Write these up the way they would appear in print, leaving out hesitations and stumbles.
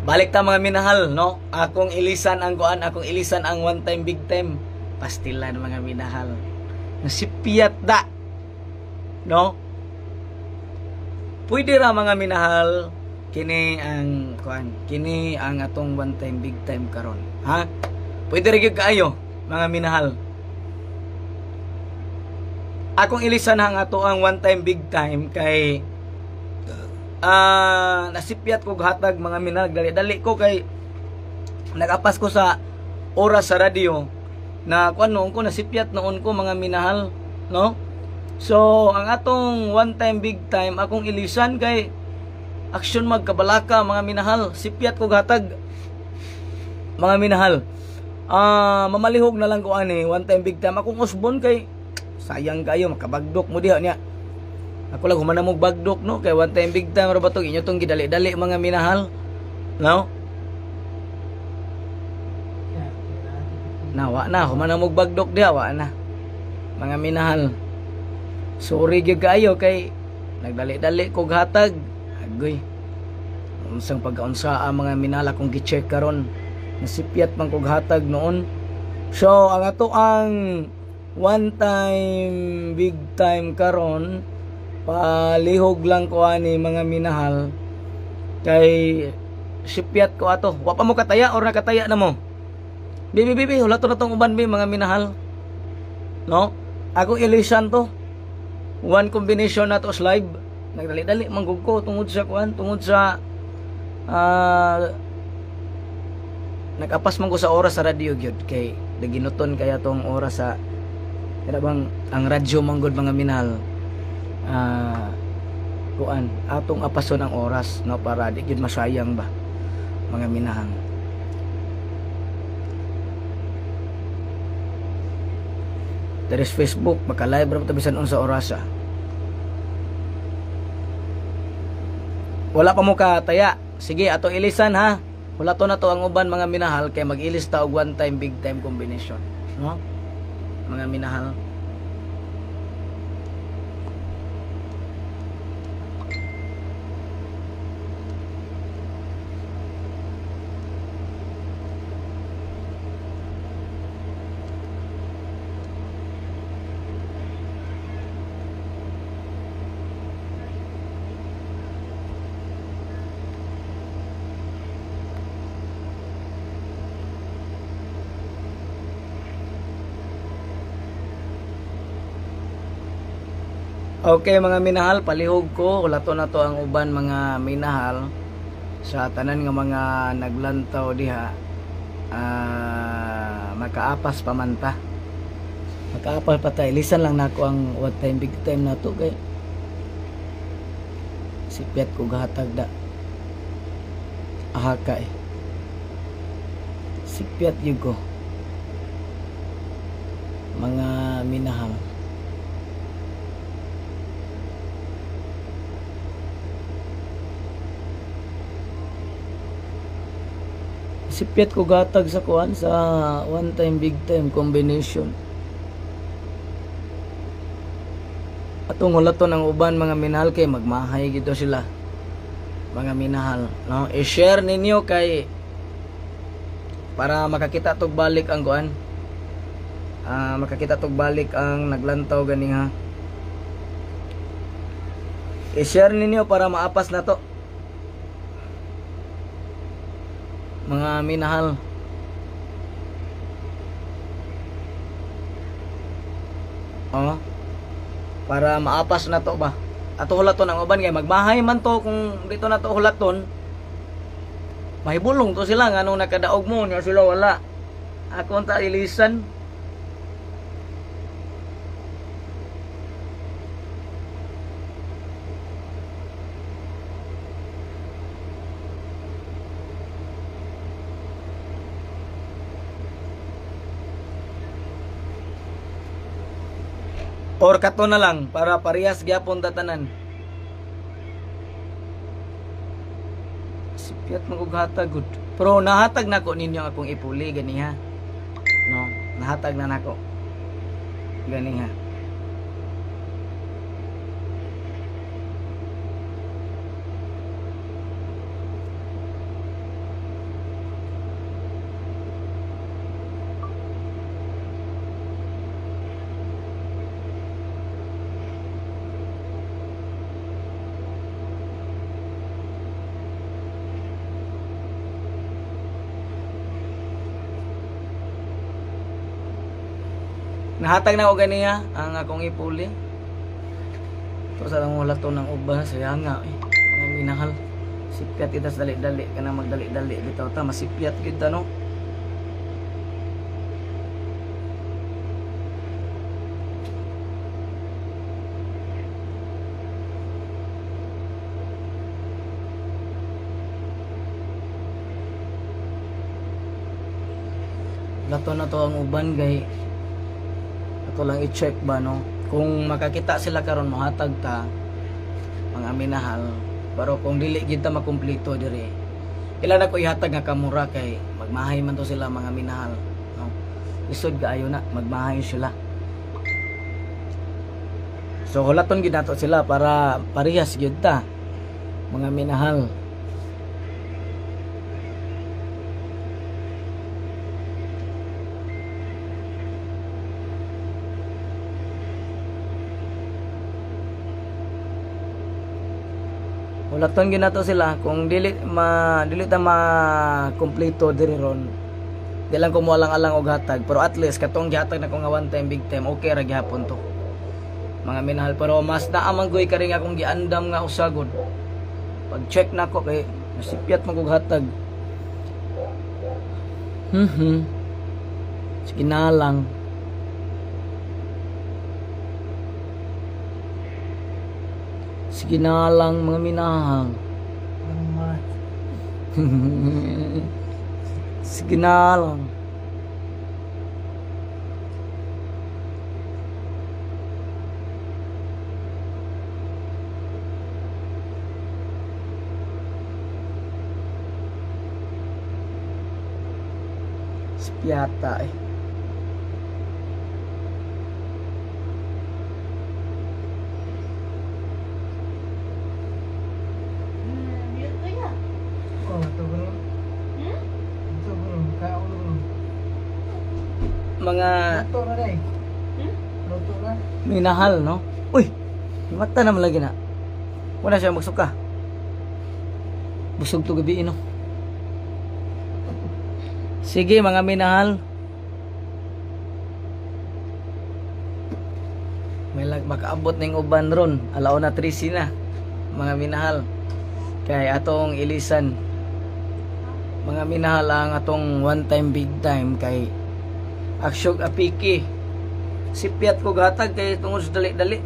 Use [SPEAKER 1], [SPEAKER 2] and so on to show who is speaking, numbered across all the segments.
[SPEAKER 1] Balik ta mga minahal, no? Akong ilisan ang kuan, akong ilisan ang one time big time. Pastilan mga minahal. Nasipiyat da. No? Pwede ra mga minahal kini ang kuan, kini ang atong one time big time karon. Ha? Pwede ra gyud kaayo mga minahal. Akong ilisan ang ato ang one time big time kay nasipyat ko hatag mga minahal, dali-dali ko kay nagapas ko sa oras sa radio na kuan noon ko nasipyat noon ko mga minahal, no? So ang atong one time big time akong ilisan kay aksyon magkabalaka mga minahal, sipyat ko hatag mga minahal. Mamalihog na lang ko ani one time big time akong usbon kay sayang kayo makabagdok mo diha niya. Ako lang humana mong bagdok, no? Kay one time big time ra ba to inyo tong gidali-dali mga minahal, no? Nawa na humana mong bagdok diha, wa na mga minahal. Sorry gyud kaayo kay nagdali-dali ko hatag. Agoy, unsang pag-unsa ang mga minahal akong gi-check karon, nasipyat man kog hatag noon. So ang ato ang one time big time karon, palihog lang ko ani mga minahal kay sipyat ko ato. Wa pa mo kataya or nakataya na mo? Bibi hulato na tong uban bi mga minahal, no? Ako ilisan to one combination na to live. Nagdali-dali manggug ko tungod sa kuan, tungod sa nagapas man ko sa oras sa radio gyud kay naginuton kaya tong oras sa kada bang ang radyo manggod mga minahal. Kuan atong apason ang oras, no, para di gyud masayang ba mga minahal. There is Facebook, maka-live ra bisan unsa oras. Wala pa mo ka taya. Sige, ato ilisan ha. Wala to na to ang uban mga minahal kay mag-ilis ta og one time big time combination, no? Mga minahal. Okay mga minahal, palihog ko ulato na to ang uban mga minahal sa tanan nga mga naglantaw diha. Makaapas pamanta, makaapas patay. Lisan lang nako ang one time big time nato kay sipyat ko gahatag da ahaka sipyat yun ko mga minahal. Sipyat ko gatag sa kuan sa one time big time combination. Atong hulaton ang uban mga minahal kay magmahay gito sila mga minahal, no? I-share ninyo kay para makakita tog balik ang kuan. Makakita tog balik ang naglantaw gani ha. I-share ninyo para maapas na to mga minahal. Para maapas na to ba ato hulaton ang uban kay magmahay man to kung dito na to hulaton mahibulong to sila nga nung nakadaog mo nya sila wala ako ta ilisan. Or kato na lang para parehas gyapon tatanan. Sipyat magughatag gud. Pero nahatag nako ninyo akong ipuli gani ha. No, nahatag na nako. Gani ha. Nahatag na ko ganiya ang akong ipuli. So sa lang wala to ng uban sayang nga mga minahal. Sipyat kita sa dali-dali ka na magdali-dali bitaw ta masipyat kita no. Lato na to ang uban gay ato lang i-check ba no kung makakita sila karon mohatag ta mga minahal pero kung dili gid ta makumpleto diri ila na ko ihatag nga kamura kay magmahay man to sila mga minahal no isod kaayo na magmahay sila so hulaton gid nato sila para parehas gid ta mga minahal. Ulaton ginato sila kung dili ta ma-kompleto diri ron. Di lang kumualang-alang og hatag pero at least katong gihatag na ko nga one time big time okay ra gihapon to. Mga minahal pero mas naamang goy ka rin akong giandam nga usagod. Pag check na ko kay nasipyat man kog hatag. Sige na lang. Sige na lang mga minahal. Sige na lang. Spiyata eh. Mga minahal no. Uy, mata naman lagi na. Wala siya magsuka. Busog to gabi no. Sige mga minahal. May makaabot ning uban ron. Alauna 13 na. Mga minahal. Kay atong ilisan. Mga minahal ang atong one time big time kay aksyog apiki. Sipyat ko gatag kay tungod sa dali-dali.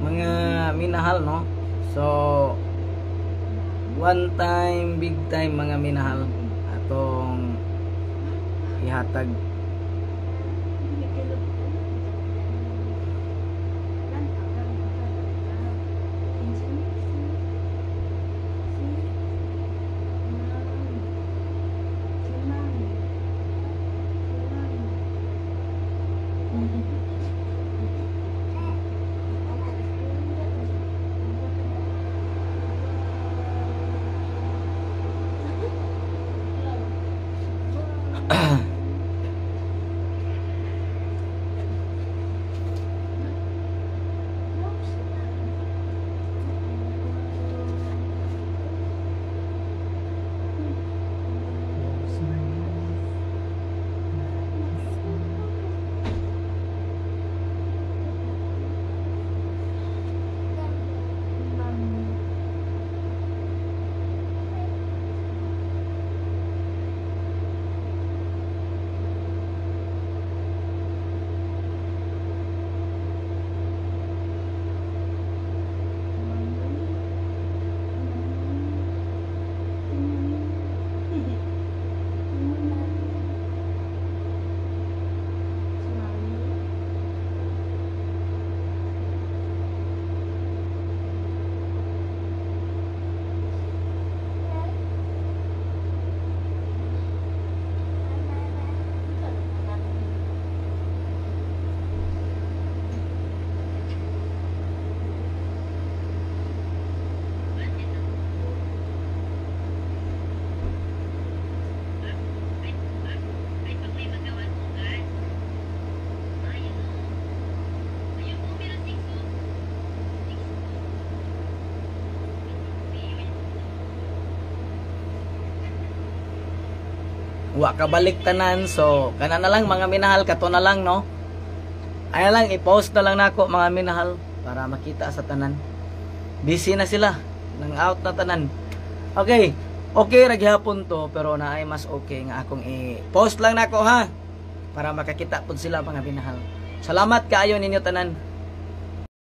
[SPEAKER 1] Mga minahal no. So one time big time mga minahal atong ihatag. wa ka balik tanan. So kana na lang mga minahal, kato na lang no. Ay lang i-post na lang nako mga minahal para makita sa tanan. Busy na sila, nang out na tanan. Okay, okay ra gihapon to pero naay mas okay nga akong i-post lang nako ha para makakita pud sila mga minahal. Salamat kaayo ninyo tanan.